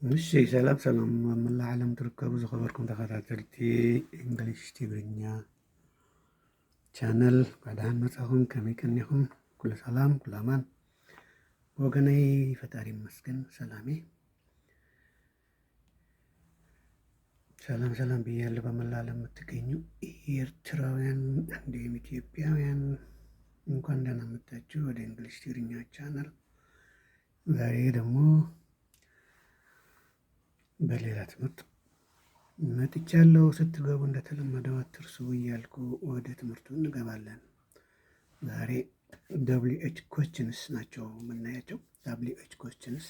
እሺ ሰላም ሰላም መላ ዓለም ትርከቡ ዝኸበርኩም ተኸታተልቲ እንግሊሽ ትግርኛ ቻነል ባድሃን መጻኹም ከመይ ቀኒኹም? ኩሉ ሰላም ኩሉ አማን ወገነይ ፈጣሪ ይመስገን ሰላሜ። ሰላም ሰላም ብያለሁ። በመላ ዓለም የምትገኙ ኤርትራውያን እንዲሁም ኢትዮጵያውያን እንኳን ደህና መጣችሁ ወደ እንግሊሽ ትግርኛ ቻነል። ዛሬ ደግሞ በሌላ ትምህርት መጥቻለሁ። ስትገቡ እንደተለመደው አትርሱ እያልኩ ወደ ትምህርቱ እንገባለን። ዛሬ WH ኮስችንስ ናቸው የምናያቸው። WH ኮስችንስ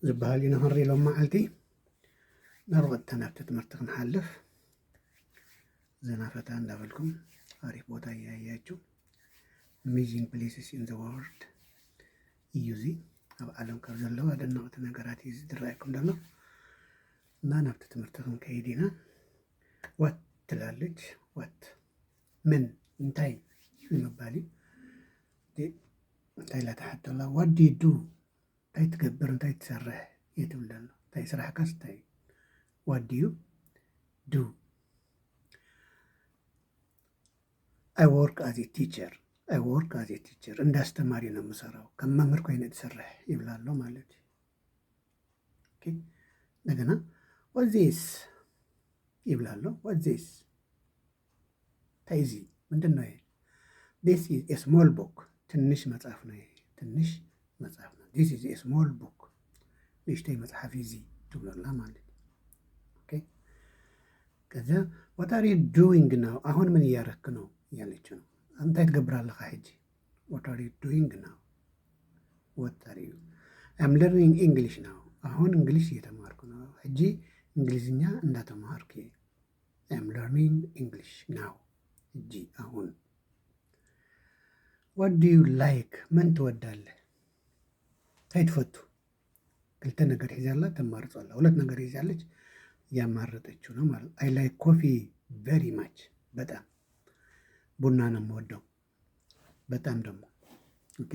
ዝበሃል ይንኽሪ ሎም መዓልቲ ናርወት ናብቲ ትምህርቲ ክንሓልፍ ዘናፈታ እንዳበልኩም አሪፍ ቦታ እያያችሁ አሜዚንግ ፕሌስስ ኢን ዘ ወርልድ እዩ። እዚ ኣብ ዓለም ካብ ዘለዋ ኣደነቕቲ ነገራት እዩ ዝረአየኩም ደሎ እና ናብቲ ትምህርቲ ክንከይድ ኢና። ዋት ትላለች። ዋት ምን እንታይ ንምባል እዩ። እንታይ ላተሓተላ ዋት ዱ ዩ ዱ እንታይ ትገብር እንታይ ትሰርሕ እየ ትብል ኣሎ። እንታይ ስራሕካስ እንታይ እዩ? ዋት ዱ ዩ ዱ? አይ ወርክ አዝ ኤ ቲቸር። አይ ወርክ አዝ ኤ ቲቸር እንደ አስተማሪ ነው የምሰራው፣ ከም መምህር ኮይነ ትሰርሕ ይብላሎ ማለት እዩ። እንደገና ዋት ዚስ ይብላሎ። ዋት ዚስ እንታይ እዚ ምንድን ነው? ዲስ ኢዝ ኤ ስሞል ቡክ ትንሽ መጽሐፍ ነው። ትንሽ መጽሐፍ ነው። ዲስ ኢዝ ኤ ስሞል ቡክ ንእሽተይ መጽሐፍ እዚ ትብለላ ማለት እዩ። ከዚያ ዋት አር ዩ ዱዊንግ ናው አሁን ምን እያረክ ነው እያለች ነው። እንታይ ትገብራለካ ሕጂ? ዋት አር ዩ ዱዊንግ ናው? ዋት አር ዩ አም ለርኒንግ ኢንግሊሽ ናው አሁን እንግሊሽ እየተማርኩ ነው። ሕጂ እንግሊዝኛ እንዳተማርኩ አም ለርኒንግ ኢንግሊሽ ናው ሕጂ አሁን። ዋት ዱ ዩ ላይክ ምን ትወዳለህ? እንታይ ትፈቱ? ክልተ ነገር ሒዛላ ተማርጿላ። ሁለት ነገር ሒዛለች እያማረጠችው ነው ማለት። አይ ላይክ ኮፊ ቨሪ ማች በጣም ቡና ነው የምወደው በጣም ደግሞ። ኦኬ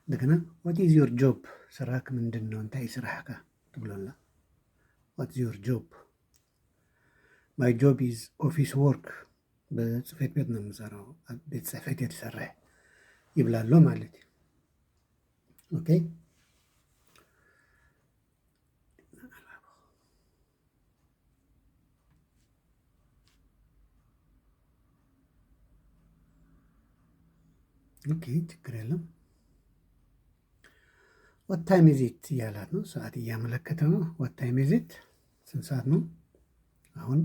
እንደገና ዋት ኢዝ ዮር ጆብ ስራክ ምንድን ነው? እንታይ ስራሕካ ትብሎላ። ዋት ኢዝ ዮር ጆብ? ማይ ጆብ ኢዝ ኦፊስ ወርክ በጽሕፈት ቤት ነው የምሰራው፣ ቤት ጽሕፈት ቤት ይሰርሕ ይብላሎ ማለት እዩ። ኦኬ ኦኬ ችግር የለም። ዋት ታይም ኢዝ ኢት እያላት ነው። ሰዓት እያመለከተ ነው። ዋት ታይም ኢዝ ኢት ስንት ሰዓት ነው? አሁን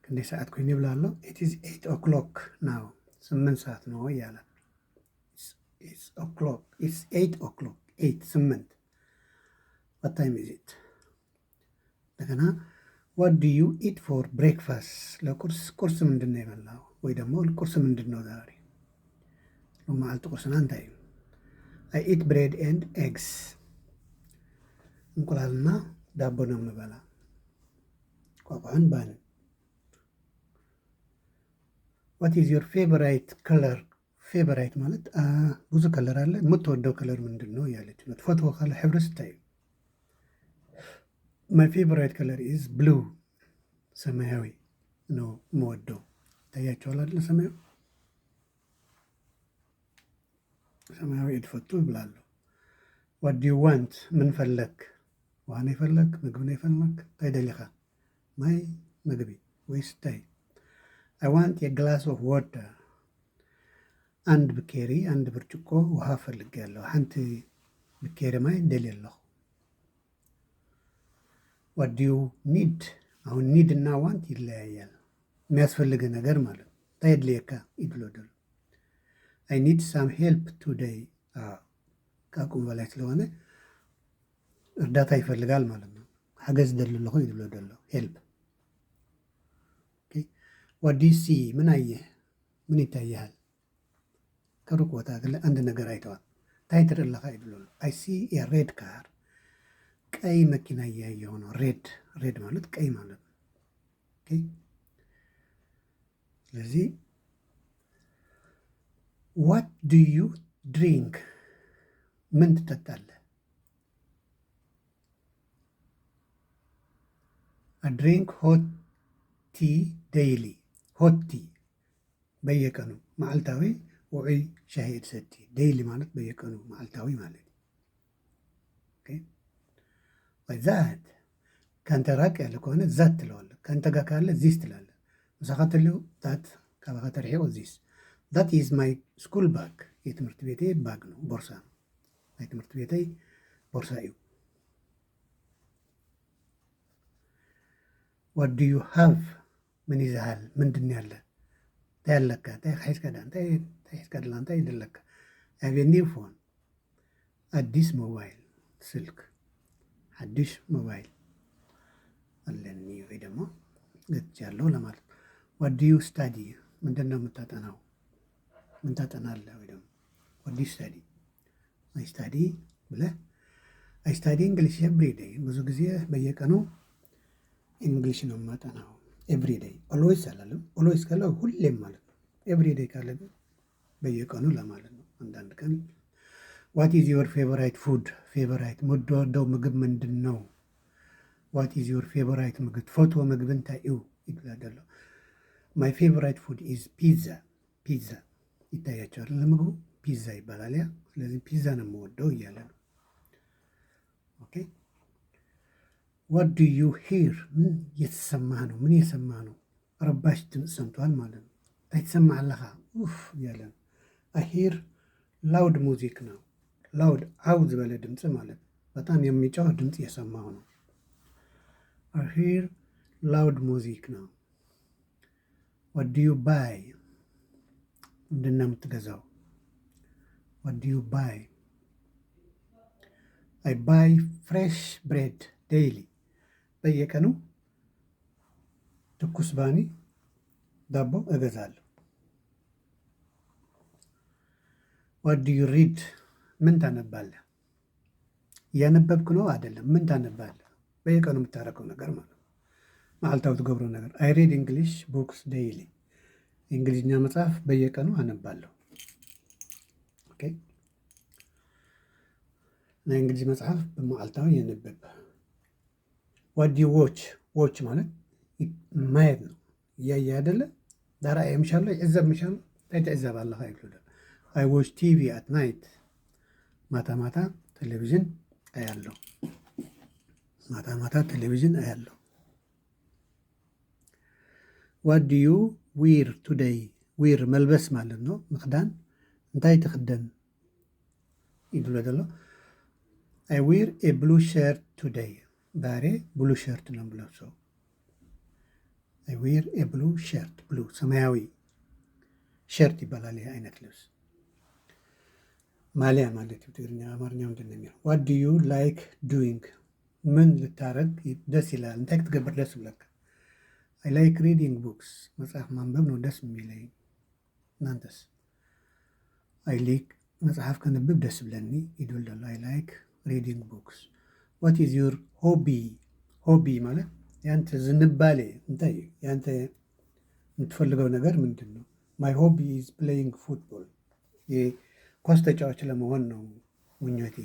ክንደይ ሰዓት ኮይኑ ይብላሎ። ኢት ኢዝ 8 ኦክሎክ ናው 8 ሰዓት ነው እያላት። ኢትስ 8 ኦክሎክ 8 ዋት ታይም ኢዝ ኢት። እንደገና ዋት ዱ ዩ ኢት ፎር ብሬክፋስት ለቁርስ ቁርስ ምንድን ነው የበላው? ወይ ደግሞ ቁርስ ምንድን ነው ዛሬ መዓልቲ ቁርስና እንታይ እዩ? አይ ኢት ብሬድ ኤንድ ኤግስ እንቁላልና ዳቦ ነው የምበላ። ቋቋን ባንን። ዋት ኢዝ ዮር ፌቨራይት ከለር? ፌቨራይት ማለት ብዙ ከለር አለ። የምትወደው ከለር ምንድን ነው እያለች ነው። ትፈትዎ ካለ ሕብሪ ስታይ ማይ ፌቨራይት ከለር ኢዝ ብሉ ሰማያዊ ነው የምወደው። ታያቸዋል አይደለ? ሰማያዊ ሰማያዊ ትፈቱ ይብላሉ። ዋት ዱ ዩ ዋንት ምን ፈለግ? ውሃ ነው የፈለግ? ምግብ ነው የፈለግ? እንታይ ደሊኻ? ማይ ምግቢ ወይስ እንታይ? አይ ዋንት የግላስ ኦፍ ዋተር አንድ ብኬሪ አንድ ብርጭቆ ውሃ ፈልጌያለሁ። ሓንቲ ብኬሪ ማይ ደልየ ኣለኹ። ዋት ዱ ዩ ኒድ? አሁን ኒድ እና ዋንት ይለያያል። የሚያስፈልግ ነገር ማለት ነው። እንታይ የድልየካ ይብሎ ደሎ አይ ኒድ ሳም ሄልፕ ቱዴይ ከአቅሙ በላይ ስለሆነ እርዳታ ይፈልጋል ማለት ነው። ሓገዝ ደሊ ኣለኹ ይብሎ ደሎ ሄልፕ። ዋት ዱ ዩ ሲ ምን አየህ? ምን ይታይሃል? ከሩቅ ቦታ አንድ ነገር አይተዋል። እንታይ ትርኢ ኣለኻ ይብሎ ኣሎ። አይ ሲ ኤ ሬድ ካር ቀይ መኪና እያየሁ ነው። ሬድ ሬድ ማለት ቀይ ማለት ነው። ስለዚህ ዋት ዱ ዩ ድሪንክ ምን ትጠጣለህ? ድሪንክ ሆት ቲ ዴይሊ ሆት ቲ በየቀኑ መዓልታዊ ውዑይ ሻሂ ትሰቲ ዴይሊ ማለት በየቀኑ መዓልታዊ ማለት ዛት ከአንተ ራቅ ያለ ከሆነ ዛት ትለዋለህ። ከአንተ ጋር ካለ ዚስ ትላለህ። ምሳኻ ተልዩ ዛት ካባኻ ተርሒቑ ዚስ ዛት ኢዝ ማይ ስኩል ባግ የትምህርት ቤቴ ባግ ነው፣ ቦርሳ ነው። ናይ ትምህርት ቤተይ ቦርሳ እዩ። ዋት ዱ ዩ ሃቭ ምን ይዘሃል? ምንድን ያለ እንታይ ኣለካ? እንታይ ሒዝካ ዳ እንታይ ሒዝካ ድላ እንታይ ይደለካ? ሃቭ ኤ ኒው ፎን አዲስ ሞባይል ስልክ ሓድሽ ሞባይል ኣለኒ ወይ ደግሞ ገዝቻለሁ ለማለት። ዋት ዱ ዩ ስታዲ ምንድን ነው የምታጠናው? ምን ታጠናለህ? ወይ ደግሞ ዋት ዱ ዩ ስታዲ አይ ስታዲ ብለህ አይ ስታዲ እንግሊሽ ኤቭሪ ዴይ ብዙ ጊዜ በየቀኑ እንግሊሽ ነው የማጠናው። ኤቭሪ ዴይ ኦልዌይስ አላለም። ኦልዌይስ ካለ ሁሌም ማለት ነው። ኤቭሪ ዴይ ካለ ግን በየቀኑ ለማለት ነው። አንዳንድ ቀን ዋት ኢዝ ዮር ፌቨራይት ፉድ ፌቨራይት የምትወደው ምግብ ምንድን ነው? ዋት ኢዝ ዮር ፌቨራይት ምግብ ፈትዎ ምግብ እንታይ እዩ ይብላል ደሎ ማይ ፌቨራይት ፉድ ኢዝ ፒዛ ፒዛ ይታያቸዋል። ለምግቡ ፒዛ ይባላል። ያ ስለዚህ ፒዛ ነው የምወደው እያለ ነው። ኦኬ ዋት ዱ ዩ ሂር ምን እየተሰማህ ነው? ምን የሰማህ ነው? ረባሽ ድምፅ ሰምቷል ማለት ነው። እንታይ ትሰማህ ኣለኻ? ኡፍ እያለ ነው። አይ ሂር ላውድ ሙዚክ ነው። ላውድ አው ዝበለ ድምፅ ማለት ነው። በጣም የሚጮህ ድምፅ እየሰማሁ ነው። አይ ሂር ላውድ ሙዚክ ነው። ዋት ዱ ዩ ባይ ምንድን ነው የምትገዛው? ዋት ዱ ዩ ባይ አይ ባይ ፍሬሽ ብሬድ ዴይሊ በየቀኑ ትኩስ ባኒ ዳቦ እገዛለሁ። ዋት ዱ ዩ ሪድ ምን ታነባለህ? እያነበብክ ነው አይደለም። ምን ታነባለህ? በየቀኑ የምታደርገው ነገር ማለት ነው። መዓልታዊ ትገብረው ነገር። አይ ሪድ እንግሊሽ ቡክስ ዴይሊ የእንግሊዝኛ መጽሐፍ በየቀኑ አነባለሁ። ኦኬ ናይ እንግሊዝ መጽሐፍ በመዓልታዊ የነበብ። ዋት ዱ ዩ ዎች ዎች ማለት ማየት ነው። እያየ አይደለ ዳራ የምሻለ ይዕዘብ ምሻለ እንታይ ትዕዘብ ኣለኻ ይብሉ። አይ ዎች ቲቪ አት ናይት ማታ ማታ ቴሌቪዥን አያለሁ። ማታ ማታ ቴሌቪዥን አያለሁ። ዋት ዱ ዩ ዊር ቱዴይ ዊር መልበስ ማለት ነው፣ ምክዳን። እንታይ ትክደን ይብሎ ደሎ አይ ዊር ኤ ብሉ ሸርት ቱዴይ ዛሬ ብሉ ሸርት ነው የምለብሰው። አይ ዊር ኤ ብሉ ሸርት ብሉ ሰማያዊ ሸርት ይባላል ይህ አይነት ልብስ። ማሊያ ማለት ትግርኛ አማርኛ ምንድን ነው የሚለው? ዋት ዱ ዩ ላይክ ዱዊንግ ምን ልታረግ ደስ ይላል? እንታይ ክትገብር ደስ ይብለካ? አይ ላይክ ሪዲንግ ቡክስ መጽሐፍ ማንበብ ነው ደስ የሚለኝ። እናንተስ? አይ ላይክ መጽሐፍ ከንብብ ደስ ብለኒ ይድብል ደሎ አይ ላይክ ሪዲንግ ቡክስ። ዋት ኢዝ ዩር ሆቢ ሆቢ ማለት ያንተ ዝንባሌ እንታይ ያንተ የምትፈልገው ነገር ምንድን ነው? ማይ ሆቢ ኢዝ ፕሌይንግ ፉትቦል የኳስ ተጫዋች ለመሆን ነው ምኞቴ።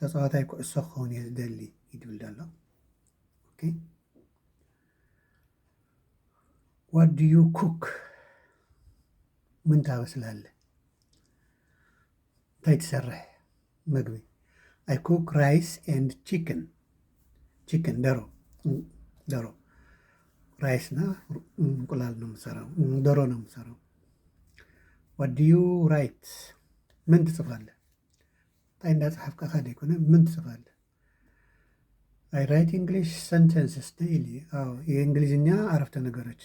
ተፃዋታይ ኩዕሶ ክኸውን እየ ዝደሊ ይድብል ደሎ። ኦኬ ዋት ዱ ዩ ኩክ ምን ታበስላለህ? እንታይ ትሰርሕ ምግቢ? አይ ኩክ ራይስ ኤንድ ቺክን ቺክን ደሮ ራይስና እንቁላል ነው የምሰራው፣ ዶሮ ነው የምሰራው። ዋት ዱ ዩ ራይት ምን ትጽፋለህ? እንታይ እንዳፅሓፍካ ካደ ይኮነ ምን ትጽፋለህ? አይ ራይት እንግሊሽ ሰንተንስስ ዴይሊ የእንግሊዝኛ አረፍተ ነገሮች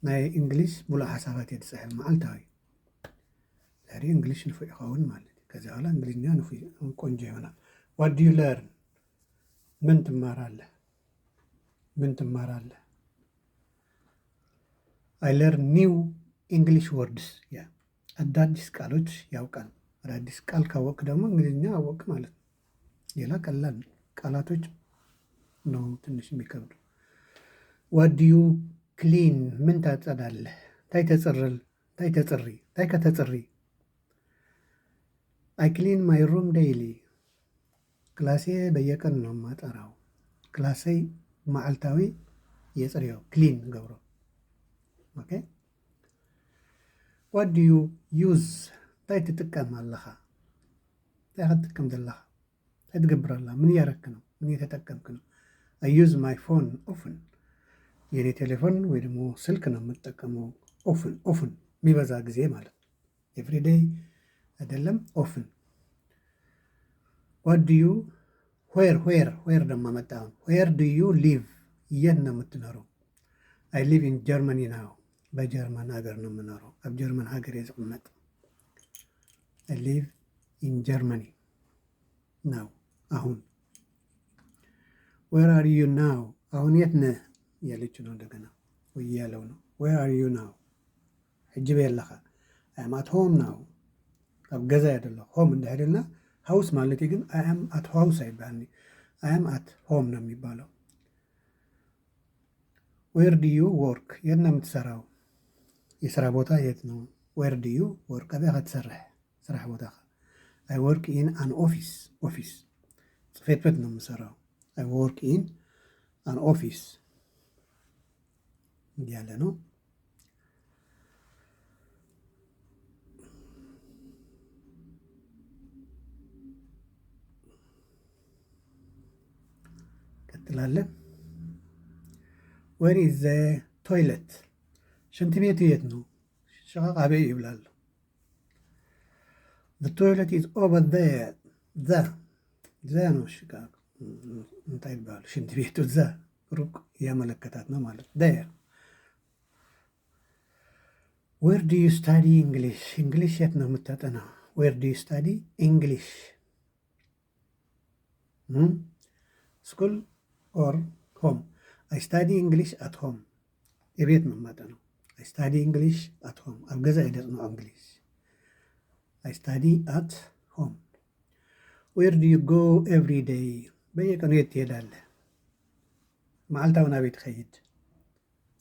ናይ እንግሊዝ ሙሉእ ሓሳባት እየ ትፅሕፍ መዓልታዊ። ዛሬ እንግሊሽ ንፉዕ ይኸውን ማለት እዩ። ከዚያ በኋላ እንግሊዝኛ ንፉዕ ቆንጆ ይሆናል። ዋት ዱ ዩ ለርን ምን ትማራለህ? ምን ትማራለህ? አይ ለርን ኒው ኢንግሊሽ ወርድስ ያ አዳዲስ ቃሎች ያውቃል። አዳዲስ ቃል ካወቅ ደግሞ እንግሊዝኛ አወቅ ማለት ነው። ሌላ ቀላል ቃላቶች ነው ትንሽ የሚከብዱ። ዋት ዱ ዩ ክሊን ምን ታጸዳለህ? እንታይ ተፅርል እንታይ ተፅሪ እንታይ ከተፅሪ? አይ ክሊን ማይ ሩም ዴይሊ ክላሴ በየቀን ነው የማጠራው። ክላሰይ መዓልታዊ የፅርዮ ክሊን ገብሮ። ኦኬ ዋት ዱ ዩ ዩዝ እንታይ ትጥቀም ኣለኻ? እንታይ ክትጥቀም ዘለኻ? እንታይ ትገብር ኣላ? ምን እያረክ ነው? ምን እየተጠቀምክ ነው? አይ ዩዝ ማይ ፎን ኦፍን። የኔ ቴሌፎን ወይ ደግሞ ስልክ ነው የምጠቀመው። ኦፍን የሚበዛ ጊዜ ማለት ነው። ኤቭሪዴይ አይደለም፣ ኦፍን። ዋት ዱ ዩ ዌር ደግሞ መጣ። ዌር ዱ ዩ ሊቭ፣ የት ነው የምትኖረው? አይ ሊቭ ኢን ጀርመኒ ናው፣ በጀርመን ሀገር ነው የምኖረው። ኣብ ጀርመን ሀገር የዝቕመጥ። አይ ሊቭ ኢን ጀርመኒ ናው፣ አሁን። ዌር አር ዩ ናው፣ አሁን የት ነህ እያለች ነው እንደገና፣ ወይ ያለው ነው። ዌር አር ዩ ናው፣ ሕጅብ የለኻ። አይ አም አት ሆም ናው፣ ኣብ ገዛ አይደለሁ። ሆም እንዳይደልና ሃውስ ማለት ግን አይ አም አት ሃውስ አይባልኒ፣ አይ አም አት ሆም ነው የሚባለው። ዌር ዱ ዩ ወርክ፣ የት ነው የምትሰራው? የስራ ቦታ የት ነው? ዌር ዱ ዩ ወርክ፣ ኣበይ ኸ ትሰርሕ ስራሕ ቦታኻ? አይ ወርክ ኢን አን ኦፊስ፣ ኦፊስ ጽሕፈት ቤት ነው የምሰራው። አይ ወርክ ኢን አን ኦፊስ እያለ ነው። ቀጥላለን። ዌር ኢዝ ዘ ቶይለት፣ ሽንት ቤቱ የት ነው? ሸቃቅ አበይ ይብላሉ። ዘ ቶይለት ኢዝ ኦቨር ዜር፣ ዘ ነው ሽቃቅ እንታይ ይባሉ፣ ሽንት ቤቱ ዘ ሩቅ እያመለከታት ነው ማለት ዜር። ዌር ዱ ዩ ስታዲ እንግሊሽ፣ እንግሊሽ የት ነው የምታጠናው? ዌር ዱ ዩ ስታዲ እንግሊሽ፣ ስኩል ኦር ሆም? አይ ስታዲ እንግሊሽ አት ሆም፣ የቤት ነው የማጠናው። አይ ስታዲ እንግሊሽ አት ሆም፣ ኣብ ገዛ ይደጥ ነው እንግሊሽ። አይ ስታዲ አት ሆም። ዌር ዱ ዩ ጎ ኤቭሪ ዴይ፣ በየቀኑ የት ትሄዳለህ? መዓልታዊ ናበይ ትኸይድ?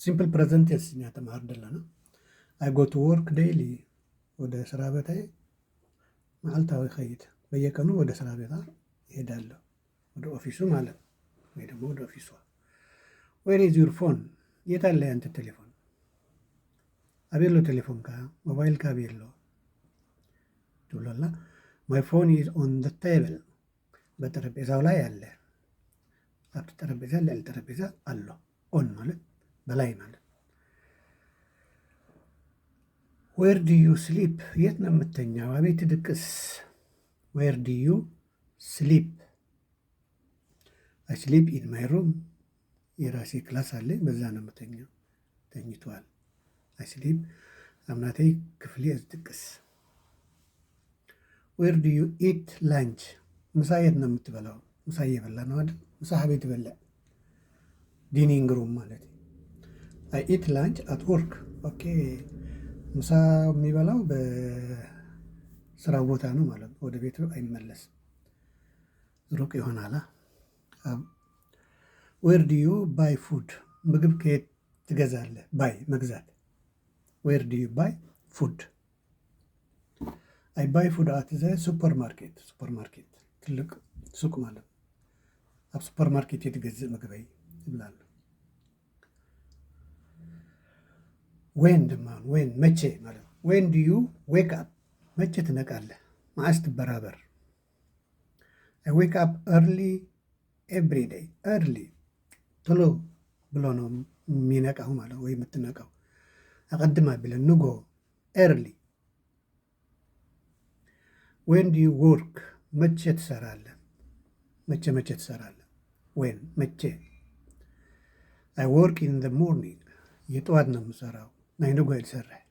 ሲምፕል ፕሬዘንት ቴንስ እኛ ተማሃር ዘለና። አይ ጎ ቱ ወርክ ዴይሊ፣ ወደ ስራ ቦታዬ መዓልታዊ ኸይድ፣ በየቀኑ ወደ ስራ ቦታ ይሄዳለሁ፣ ወደ ኦፊሱ ማለት ነው፣ ወይ ደግሞ ወደ ኦፊሷ። ዌር ኢዝ ዩር ፎን፣ የት አለ ያንተ ቴሌፎን? አቤሎ ቴሌፎን ካ ሞባይል ካ ቤሎ ትብሎላ። ማይ ፎን ኢዝ ኦን ዘ ቴብል፣ በጠረጴዛው ላይ አለ። ኣብቲ ጠረጴዛ ልዕሊ ጠረጴዛ ኣሎ። ኦን ማለት በላይ ማለት። ዌር ዱ ዩ ስሊፕ፣ የት ነው የምተኛው? አቤት ድቅስ። ዌር ዱ ዩ ስሊፕ? አይ ስሊፕ ኢን ማይ ሩም፣ የራሴ ክላስ አለኝ፣ በዛ ነው የምተኛው። ተኝቷል። አይ ስሊፕ አምናተይ ክፍሌ ዝድቅስ። ዌር ዱ ዩ ኢት ላንች፣ ምሳ የት ነው የምትበላው? ምሳ እየበላ ነው አይደል? ምሳ ሀቤት በላ፣ ዲኒንግ ሩም ማለት። አይ ኢት ላንች አት ወርክ። ኦኬ ምሳ የሚበላው በስራ ቦታ ነው ማለት ነው። ወደ ቤቱ አይመለስም፣ ሩቅ ይሆናላ። ዌር ዱ ዩ ባይ ፉድ፣ ምግብ ከየት ትገዛለህ? ባይ መግዛት። ዌር ዱ ዩ ባይ ፉድ? አይ ባይ ፉድ አት ዘ ሱፐር ማርኬት፣ ሱፐር ማርኬት ትልቅ ሱቅ ማለት ነው። ኣብ ሱፐር ማርኬት የትገዝእ ምግበይ ይብላሉ። ዌን ድማ ዌን መቼ ማለት ነው። ዌን ዱ ዩ ዌክ አፕ፣ መቼ ትነቃለህ? መዓዝ ትበራበር? አይ ዌክ አፕ ኤርሊ ኤቭሪ ዴይ። ኤርሊ ቶሎ ብሎ ነው የሚነቃው ማለት ወይ የምትነቃው። አቀድማ ብለን ንጎ ኤርሊ። ዌን ዱ ዩ ወርክ፣ መቼ ትሰራለህ? መቼ ትሰራለህ? ዌን መቼ። አይ ወርክ ኢን ዘ ሞርኒንግ፣ የጠዋት ነው የምሰራው። ናይ ንጎ ትሰርሕ?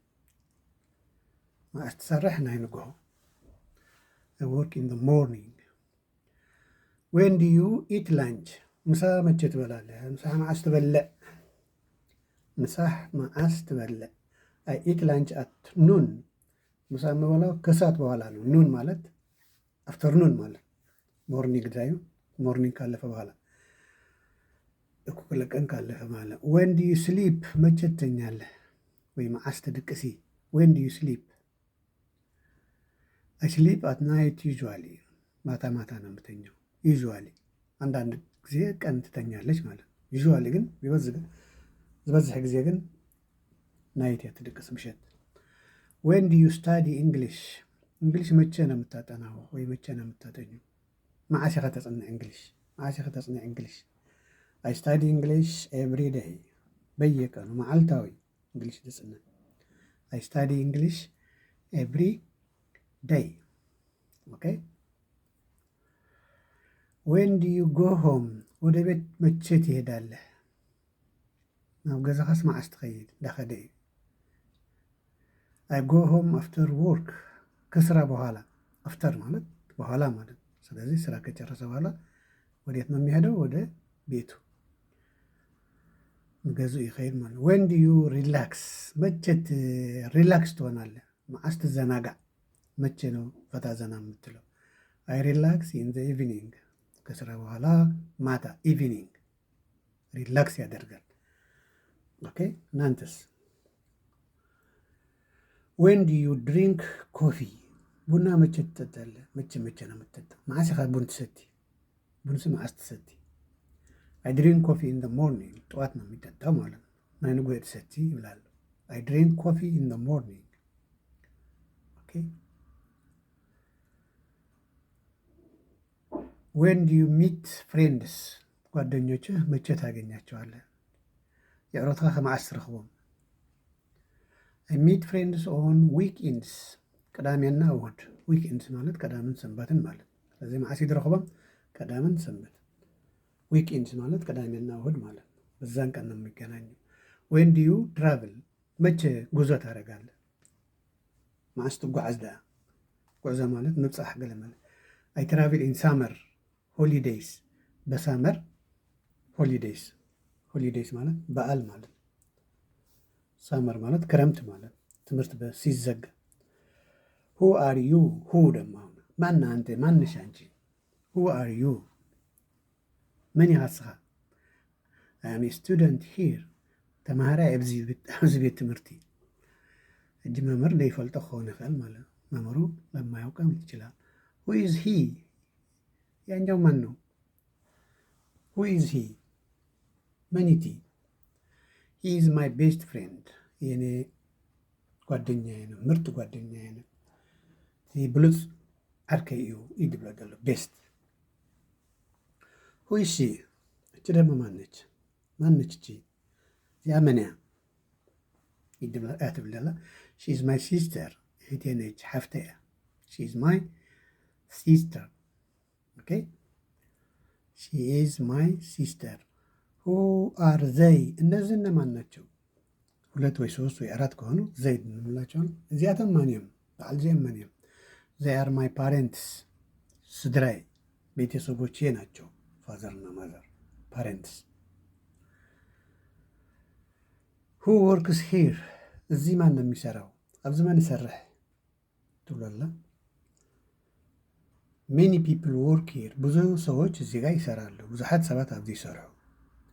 መዓዝ ትሰርሕ? ናይ ንጎ። አይ ወርክ ኢን ዘ ሞርኒንግ። ዌን ዱ ዩ ኢት ላንች፣ ምሳ መቼ ትበላለህ? ምሳሕ መዓዝ ትበልዕ? ምሳሕ መዓዝ ትበልዕ? አይ ኢት ላንች አት ኑን፣ ምሳ የምበላው ከሰዓት በኋላ ነው። ኑን ማለት አፍተርኑን ማለት ሞርኒንግ ዳዩ፣ ሞርኒንግ ካለፈ በኋላ እኩለ ቀን ካለፈ ማለት። ዌን ዱ ዩ ስሊፕ፣ መቼ ትተኛለህ? ወይ መዓዝ ትድቅሲ? ዌን ዱ ዩ ስሊፕ? አይ ስሊፕ አት ናይት ዩዥዋሊ፣ ማታ ማታ ነው የምተኛው። ዩዥዋሊ አንዳንድ ጊዜ ቀን ትተኛለች ማለት ነው። ዩዥዋሊ ግን ዝበዝሕ ግዜ ግን ናይት እያ ትድቅስ ምሸት። ዌን ዱ ዩ ስታዲ እንግሊሽ እንግሊሽ መቼ ነው የምታጠናው ወይ መቼ ነው የምታጠኙ? መዓስ ኢኻ ተጽንዕ እንግሊሽ? መዓስ ኢኻ ተጽንዕ እንግሊሽ? አይ ስታዲ እንግሊሽ ኤቭሪ ዴይ በየቀኑ መዓልታዊ እንግሊሽ ትጽንዕ። አይ ስታዲ እንግሊሽ ኤቭሪ ዴይ ኦኬ። ዌን ዱ ዩ ጎ ሆም ወደ ቤት መቼ ትሄዳለህ? ናብ ገዛኻስ መዓስ ትኸይድ? እንዳኸደ እዩ። አይ ጎ ሆም አፍተር ወርክ ከስራ በኋላ። አፍተር ማለት በኋላ ማለት። ስለዚህ ስራ ከጨረሰ በኋላ ወዴት ነው የሚሄደው? ወደ ቤቱ ገዙ ይኸይድ ማለት ነው። ዌን ዱ ዩ ሪላክስ መቼ ሪላክስ ትሆናለህ? መዓስ ትዘናጋዕ? መቼ ነው ፈታ ዘና የምትለው? አይ ሪላክስ ኢን ዘ ኢቪኒንግ ከስራ በኋላ ማታ ኢቪኒንግ ሪላክስ ያደርጋል። ኦኬ እናንተስ? ዌን ዱ ዩ ድሪንክ ኮፊ ቡና መቼ ትጠጣለህ? መቼ ነው የምትጠጣው? መዓስ ኢኻ ቡን ትሰቲ? ቡንስ መዓስ ትሰቲ? አይ ድሪንክ ኮፊ ኢን ዘ ሞርኒንግ ጠዋት ነው የሚጠጣው ማለት ነው። ናይ ንጉሆ ትሰቲ ይብላሉ። አይ ድሪንክ ኮፊ ኢን ዘ ሞርኒንግ ኦኬ። ዌን ዱ ዩ ሚት ፍሬንድስ ጓደኞችህ መቼ ታገኛቸዋለህ? የዕሮትኻ ከመዓስ ትረኽቦም? አይ ሚት ፍሬንድስ ኦን ዊክኤንድስ ቅዳሜና እሁድ። ዊክኤንድስ ማለት ቀዳምን ሰንበትን ማለት። ስለዚህ መዓስ ትረኽቦም? ቀዳምን ሰንበት። ዊክኤንድስ ማለት ቅዳሜና እሁድ ማለት ነው። በዛን ቀን ነው የሚገናኙ። ዌን ዱ ዩ ትራቭል መቼ ጉዞ ታደርጋለህ? መዓስ ትጓዓዝ ዳ? ጉዕዞ ማለት ምብፃሕ ገለ ማለት። አይ ትራቭል ኢን ሳመር ሆሊዴይስ በሳመር ሆሊዴይስ ማለት በዓል ማለት። ሳመር ማለት ክረምት ማለት ትምህርት ሲዘጋ። ሁ አር ዩ ሁ ደማ ማን አንተ ማንሽ አንቺ? ሁ አር ዩ መን ኢኻ ንስኻ? አይ አም ስቱደንት ሂር ተምሃራይ ኣብዚ ቤት ትምህርቲ። እጅ መምህር ዘይፈልጦ ክኸውን ይኽእል ማለት ነው። መምህሩ ለማያውቅም ይችላል። ሁ ኢዝ ሂ ያኛው ማን ነው? ሁ ኢዝ ሂ መኒቲ። ሂ ኢዝ ማይ ቤስት ፍሬንድ የኔ ጓደኛዬ ነው፣ ምርጥ ጓደኛዬ ነው። ብሉፅ ዓርከይ እዩ ይድብሎ ዘሎ ቤስት። ሁ ኢዝ ሺ እቺ ደግሞ ማነች? እቺ እዚኣ መን እያ? እያ ትብል ሺ ኢዝ ማይ ሲስተር እህቴ ነች፣ ሓፍተ እያ። ሺ ኢዝ ማይ ሲስተር ኦኬ። ሺ ኢዝ ማይ ሲስተር። ሁ አር ዘይ እነዚህ እነማን ናቸው? ሁለት ወይ ሶስት ወይ አራት ከሆኑ ዘይ እንምላቸዋል። እዚያቶም ማን እዮም? በዓል እዚኦም ማን እዮም? ዘይ አር ማይ ፓሬንትስ ስድራይ ቤተሰቦቼ ናቸው። ፋዘርና ማዘር ፓሬንትስ። ሁ ወርክስ ሂር እዚህ ማን ነው የሚሰራው? ኣብዚ ማን ይሰርሕ ትብሎላ። ሜኒ ፒፕል ወርክ ሂር ብዙ ሰዎች እዚህ ጋር ይሰራሉ። ብዙሓት ሰባት ኣብዚ ይሰርሑ።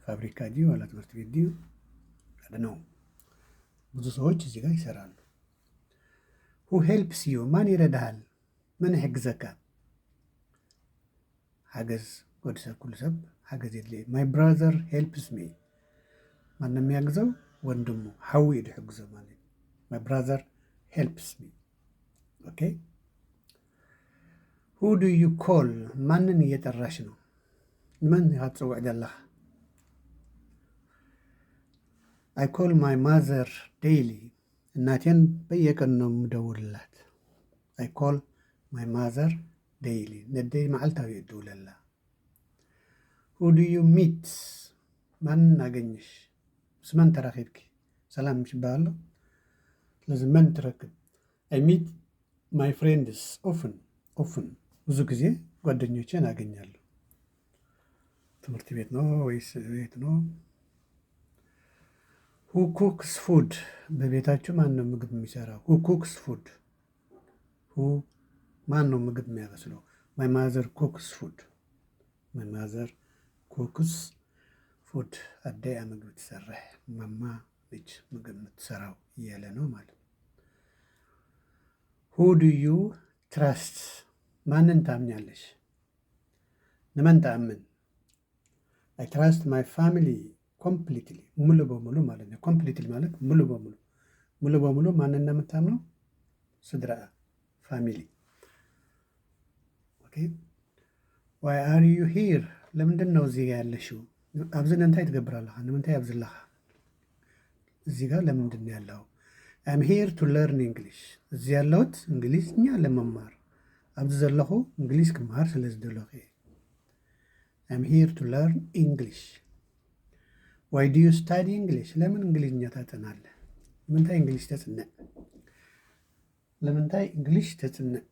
ፋብሪካ ድዩ ዋላ ትምህርቲ ቤት ድዩ ነው። ብዙ ሰዎች እዚህ ጋር ይሰራሉ። ሁ ሄልፕስ ዩ ማን ይረዳሃል? መን ይሕግዘካ? ሓገዝ ወዲ ሰብ ኩሉ ሰብ ሓገዝ የድልየ። ማይ ብራዘር ሄልፕስ ሚ ማን ነው የሚያግዘው? ወንድሙ ሓዊ እዩ ድሕግዞ ማለት እዩ። ማይ ብራዘር ሄልፕስ ሚ ኦኬ። ሁ ዱ ዩ ኮል ማንን እየጠራሽ ነው? ንመን ኢኻ ትፅውዕ ዘለኻ? አይ ኮል ማይ ማዘር ዴይሊ እናቴን በየቀኑ ነው የምደውልላት። አይ ኮል ማይ ማዘር ዴይሊ ነደይ መዓልታዊ እደውለላ። ሁ ዱ ዩ ሚት ማን አገኘሽ? ምስ መን ተራኺብኪ? ሰላም ምሽ ይበሃል። ስለዚ መን ትረክብ? አይ ሚት ማይ ፍሬንድስ ኦፍን ብዙ ጊዜ ጓደኞቼን አገኛለሁ። ትምህርት ቤት ነው ወይስ ቤት ነው? ሁ ኩክስ ፉድ በቤታችሁ ማን ነው ምግብ የሚሰራው? ሁ ኩክስ ፉድ ሁ ማን ነው ምግብ የሚያበስለው? ማይ ማዘር ኩክስ ፉድ ማይ ማዘር ኩክስ ፉድ አደያ ምግብ ትሰርሕ ማማ ልጅ ምግብ የምትሰራው እያለ ነው ማለት ነው። ሁ ዱ ዩ ትራስት ማንን ታምኛለሽ? ንመን ተአምን? አይ ትራስት ማይ ፋሚሊ ኮምፕሊትሊ ሙሉ በሙሉ ማለት ነው። ኮምፕሊትሊ ማለት ሙሉ በሙሉ ሙሉ በሙሉ ማንን ነው የምታምነው? ስድራ ፋሚሊ። ኦኬ ዋይ አር ዩ ሂር ለምንድን ነው እዚህ ጋር ያለሽው? አብዝን እንታይ ትገብራለህ? ንምንታይ ኣብዝለኻ እዚህ ጋር ለምንድን ነው ያለው? አም ሂር ቱ ለርን እንግሊሽ እዚህ ያለሁት እንግሊዝኛ ለመማር ኣብዚ ዘለኹ እንግሊዝ ክመሃር ስለ ዝደለኹ እየ። አም ሂር ቱ ለርን እንግሊሽ። ዋይ ዱ ዩ ስታዲ እንግሊሽ ለምን እንግሊዝኛ ታጠናለህ? ለምንታይ እንግሊሽ ተፅንዕ? ለምንታይ እንግሊሽ ተፅንዕ?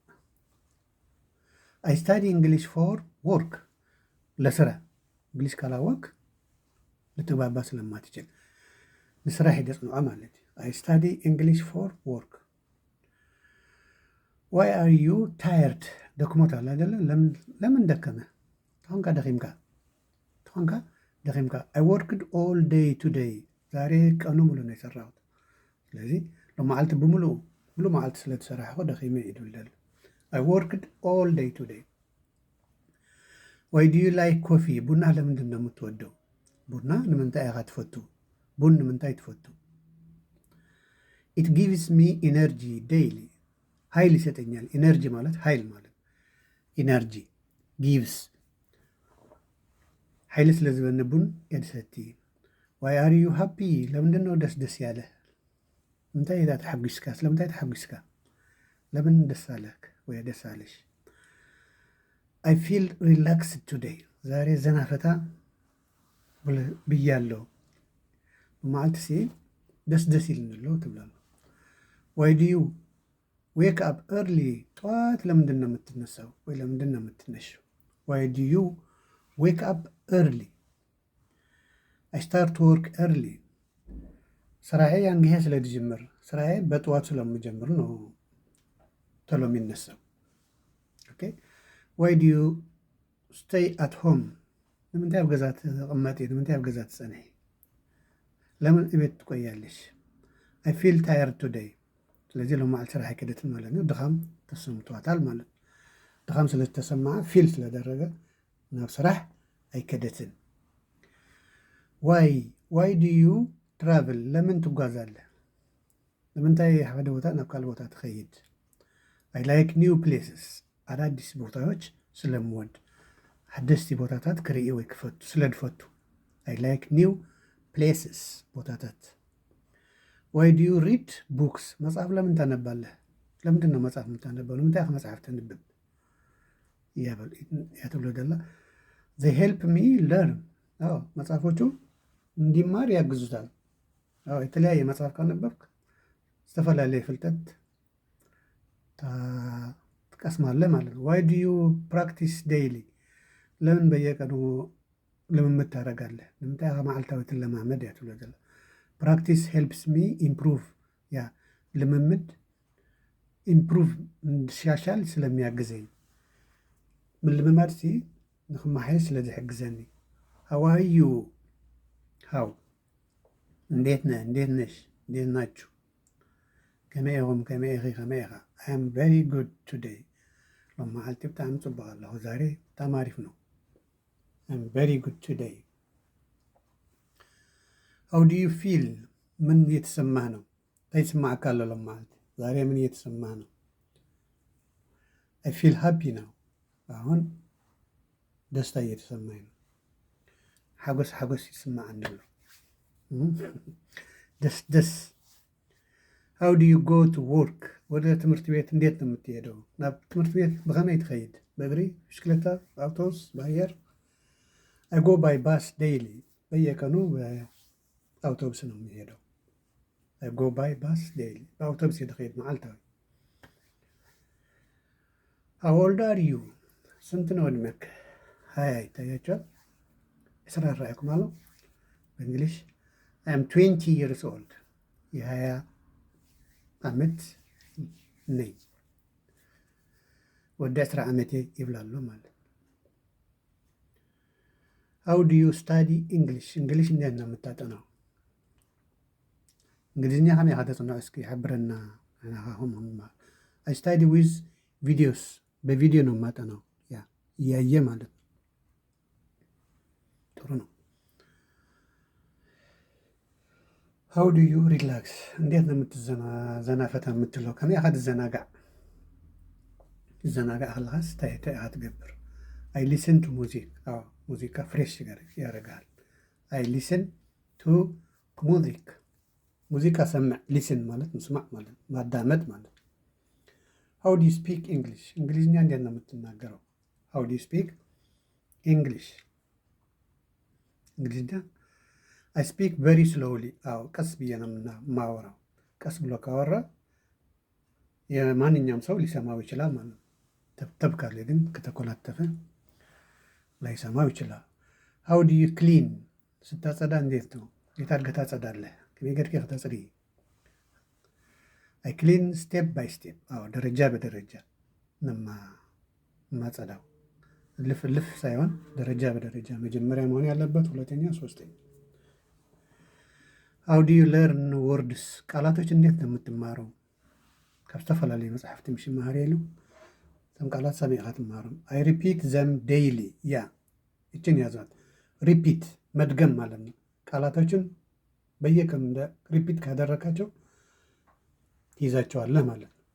አይ ስታዲ እንግሊሽ ፎር ወርክ ለስራ እንግሊሽ ካላወቅ ልትግባባ ስለማትችል ንስራ ሂደ ፅንዖ ማለት እዩ። አይ ስታዲ እንግሊሽ ፎር ወርክ። ዋይ አር ዩ ታየርድ ደክሞታል አይደለ? ለምን ደከመ? ትኾንካ ደኺምካ አይ ወርክድ ኦል ዴይ ቱዴይ ዛሬ ቀኑ ሙሉ ነው የሰራሁት። ስለዚ ሎመዓልቲ ብሙሉእ ሙሉእ መዓልቲ ስለ ትሰራሕኮ ደኺመ እዩ ድብል ዘሎ። አይ ወርክድ ኦል ዴይ ቱዴይ። ዋይ ዱ ዩ ላይክ ኮፊ ቡና ለምንድን ነው የምትወደው? ቡና ንምንታይ ኢኻ ትፈቱ? ቡን ንምንታይ ትፈቱ? ኢት ጊቭስ ሚ ኢነርጂ ዴይሊ ኃይል ይሰጠኛል። ኢነርጂ ማለት ኃይል ማለት ኢነርጂ ጊቭስ ኃይል ስለ ዝበኒ ቡን የድሰቲ። ዋይ አር ዩ ሃፒ ለምንድን ነው ደስ ደስ ያለህ? ምንታይ እታ ተሓጒስካ? ስለምንታይ ተሓጒስካ? ለምን ደስ አለህ ወይ ደስ አለሽ? አይ ፊል ሪላክስድ ቱዴይ ዛሬ ዘና ፈታ ብያለሁ። መዓልቲ ሲ ደስ ደስ ይልንሎ ትብላለሁ። ዋይ ዱ ዩ ዌክ አፕ ኤርሊ ጠዋት ለምንድን ነው የምትነሳው? ወይ ለምንድን ነው የምትነሽው? ዋይ ዱ ዩ ዌክ አፕ ኤርሊ። አይ ስታርት ወርክ ኤርሊ ስራዬ ያን ጊዜ ስለጅምር ስራዬ በጠዋት ስለምጀምር ነው ቶሎ የሚነሳው። ኦኬ ዋይ ዱ ዩ ስቴይ አት ሆም ንምንታይ ኣብ ገዛ ተቐመጢ? ንምንታይ ኣብ ገዛ ትፀንሒ? ለምን እቤት ትቆያለሽ? አይ ፊል ታየርድ ቱዴይ ስለዚ ሎመዓልቲ ስራሕ ኣይከደትን ማለት ነው። ድኻም ተሰምቷታል ማለት ነው። ድኻም ስለተሰማዓ ፊል ስለደረገ ናብ ስራሕ ኣይከደትን። ዋይ ዱ ዩ ትራቭል ለምን ትጓዛለህ? ንምንታይ ሓደ ቦታ ናብ ካልእ ቦታ ትኸይድ? አይ ላይክ ኒው ፕሌስስ አዳዲስ ቦታዎች ስለምወድ ሓደስቲ ቦታታት ክርኢ ወይ ክፈቱ ስለድፈቱ። አይ ላይክ ኒው ፕሌስስ ቦታታት። ዋይ ዱ ዩ ሪድ ቡክስ መጽሐፍ ለምን ታነባለህ? ለምንድን ነው መጽሐፍ የምታነበው? ንምንታይ ኢኻ መጽሓፍ ተንብብ እያ ትብሎ ደላ። ዘይ ሄልፕ ሚ ለርን መጽሐፎቹ እንዲማር ያግዙታል። የተለያየ መጽሐፍ ካነበብክ ዝተፈላለየ ፍልጠት ትቀስማለህ ማለት ነው። ዋይ ዱ ዩ ፕራክቲስ ዴይሊ ለምን በየቀኑ ልምምድ ታደርጋለህ? ንምንታይ ኢኻ መዓልታዊ ትለማመድ እያ ትብሎ ዘላ። ፕራክቲስ ሄልፕስ ሚ ኢምፕሩቭ ያ ልምምድ ኢምፕሩቭ እንድሻሻል ስለሚያግዘኝ ምልምማድ ሲ ንክማሓየሽ ስለ ዝሕግዘኒ። ሃው አር ዩ ሃው እንዴት ነህ? እንዴት ነሽ? እንዴት ናችሁ? ከመይ ኢኹም? ከመይ ኢኺ? ከመይ ኢኻ? አይ አም ቨሪ ጉድ ቱዴይ ሎመዓልቲ ብጣዕሚ ፅቡቅ ኣለኹ ዛሬ በጣም አሪፍ ነው። አይ አም ቨሪ ጉድ ቱዴይ። ሃው ዱ ዩ ፊል ምን እየተሰማህ ነው? እንታይ ይስማዓካ ኣሎ ሎመዓልቲ? ዛሬ ምን እየተሰማህ ነው? አይ ፊል ሃፒ ነው አሁን ደስታ እየተሰማኝ ነው። ሓጎስ ሓጎስ ይስማዓኒ ኣሎ ደስ ደስ። ሃው ዱ ዩ ጎ ቱ ወርክ ወደ ትምህርት ቤት እንዴት ነው የምትሄደው? ናብ ትምህርት ቤት ብኸመይ ትኸይድ? በእግሪ፣ ብሽክሌታ፣ በአውቶቡስ፣ በአየር? አይ ጎ ባይ ባስ ዴይሊ በየቀኑ በአውቶቡስ ነው የሚሄደው። አይ ጎ ባይ ባስ ዴይሊ በአውቶቡስ የትኸይድ መዓልታዊ። ሃው ኦልድ አር ዩ ስንት ነው እድሜክ? ሀያ ይታያቸዋል። የስራ ራእይኩም አለው በእንግሊሽ አይ አም 20 years old የ20 ዓመት ነኝ። ወደ 10 ዓመቴ ይብላሉ ማለት። ሃው ዱ ዩ ስታዲ እንግሊሽ እንግሊሽ እንዴት ነው የምታጠናው? እንግሊዝኛ ከመይ ኢኻ ተፅንዖ? እስኪ ሓብረና። አይ ስታዲ ዊዝ ቪዲዮስ በቪዲዮ ነው የማጠናው። ያ እያየ ማለት ነው። ጥሩ ነው። ሃው ዱ ዩ ሪላክስ፣ እንዴት ነው ዘና ፈታ የምትለው? ከመይ ኢኻ ትዘናጋዕ ከለኻስ እንታይ ኢኻ ትገብር? አይ ሊስን ቱ ሙዚክ። አዎ ሙዚቃ ፍሬሽ ያደርግሃል። አይ ሊስን ቱ ሙዚክ፣ ሙዚቃ ሰምዕ። ሊስን ማለት ምስማዕ ማለት ማዳመጥ ማለት። ሃው ዱ ዩ ስፒክ እንግሊሽ፣ እንግሊዝኛ እንዴት ነው የምትናገረው? ሃው ዱ ዩ ስፒክ እንግሊሽ፣ እንግሊዝኛ አይ ስፒክ ቨሪ ስሎውሊ። አዎ ቀስ ብዬ ነው የማወራው። ቀስ ብሎ ካወራ የማንኛውም ሰው ሊሰማው ይችላል ማለት ነው። ተብተብ ካለ ግን ከተኮላተፈ ላይሰማው ይችላል። ሃው ዱ ዩ ክሊን፣ ስታጸዳ እንዴት ነው? እንዴት አድርገህ ታጸዳለህ? ከመይ ጌርካ ተጽሪ? አይ ክሊን ስቴፕ ባይ ስቴፕ። አዎ ደረጃ በደረጃ ነው የማጸዳው። እልፍ እልፍ ሳይሆን ደረጃ በደረጃ መጀመሪያ መሆን ያለበት፣ ሁለተኛ፣ ሶስተኛ። ሃው ዱ ዩ ለርን ወርድስ፣ ቃላቶች እንዴት ነው የምትማረው? ካብ ዝተፈላለዩ መጽሓፍቲ ምሽማር የሉ እቶም ቃላት ሰሚዕኻ ትማሮም። አይ ሪፒት ዘም ዴይሊ። ያ ይችን ያዟት። ሪፒት መድገም ማለት ነው። ቃላቶችን በየቀኑ እንደ ሪፒት ካደረካቸው ትይዛቸዋለህ ማለት ነው።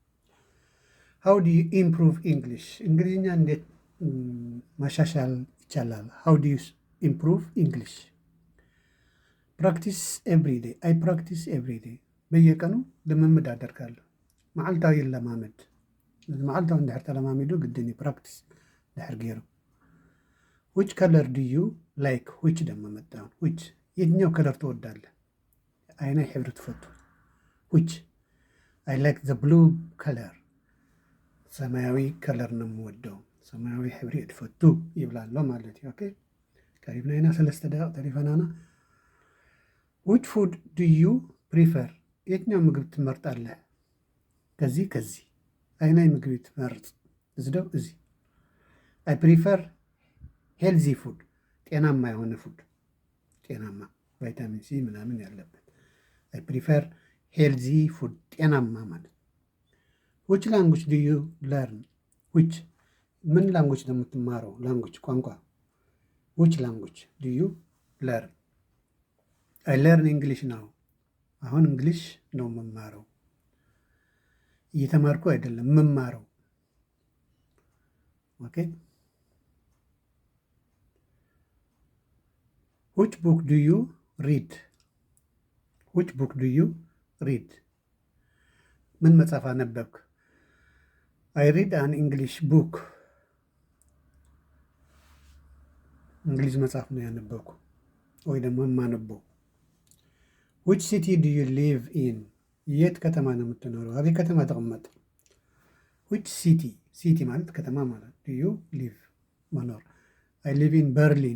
ሃው ዱ ዩ ኢምፕሩቭ ኢንግሊሽ፣ እንግሊዝኛ እንዴት ማሻሻል ይቻላል? ሃው ዱ ዩ ኢምፕሩቭ ኢንግሊሽ? ፕራክቲስ ኤቭሪ ዴይ። አይ ፕራክቲስ ኤቭሪ ዴይ፣ በየቀኑ ልምምድ አደርጋለሁ። መዓልታዊ ለማመድ፣ መዓልታዊ እንድሕር ተለማሚዱ ግድን ፕራክቲስ ድሕር ገይሩ። ዊች ከለር ዱ ዩ ላይክ፣ ዊች ደሞ መጣውን። ዊች የትኛው ከለር ትወዳለህ? አይናይ ሕብሪ ትፈቱ? ዊች አይ ላይክ ዘ ብሉ ከለር፣ ሰማያዊ ከለር ነው የምወደው። ሰማያዊ ሕብሪ ትፈቱ ይብላሎ ማለት እዩ። ኦኬ ቀሪብና ኢና 3 ደቂቕ ተሪፈናና። ዊች ፉድ ዱ ዩ ፕሪፈር፣ የትኛው ምግብ ትመርጣለህ? ከዚህ አይናይ ምግቢ ትመርጥ? እዚ ደው እዚ። አይ ፕሪፈር ሄልዚ ፉድ፣ ጤናማ የሆነ ፉድ፣ ጤናማ ቫይታሚን ሲ ምናምን ያለበት። አይ ፕሪፈር ሄልዚ ፉድ፣ ጤናማ ማለት። ዊች ላንጉጅ ዱ ዩ ለርን፣ ዊች ምን ላንጉጅ ነው የምትማረው? ላንጉጅ ቋንቋ። ዊች ላንጉጅ ዱ ዩ ለርን? አይ ለርን እንግሊሽ ነው። አሁን እንግሊሽ ነው የምማረው። እየተማርኩ አይደለም የምማረው። ኦኬ ዊች ቡክ ዱ ዩ ሪድ፣ ዊች ቡክ ዱ ዩ ሪድ? ምን መጽሐፍ አነበብክ? አይ ሪድ አን እንግሊሽ ቡክ፣ እንግሊዝ መጽሐፍ ነው ያነበብኩ ወይ ደግሞ የማነበው። ዊች ሲቲ ዱ ዩ ሊቭ ኢን፣ የት ከተማ ነው የምትኖረው? አቤ ከተማ ተቀመጥ። ዊች ሲቲ፣ ሲቲ ማለት ከተማ ማለት። ዱ ዩ ሊቭ መኖር። አይ ሊቭ ኢን በርሊን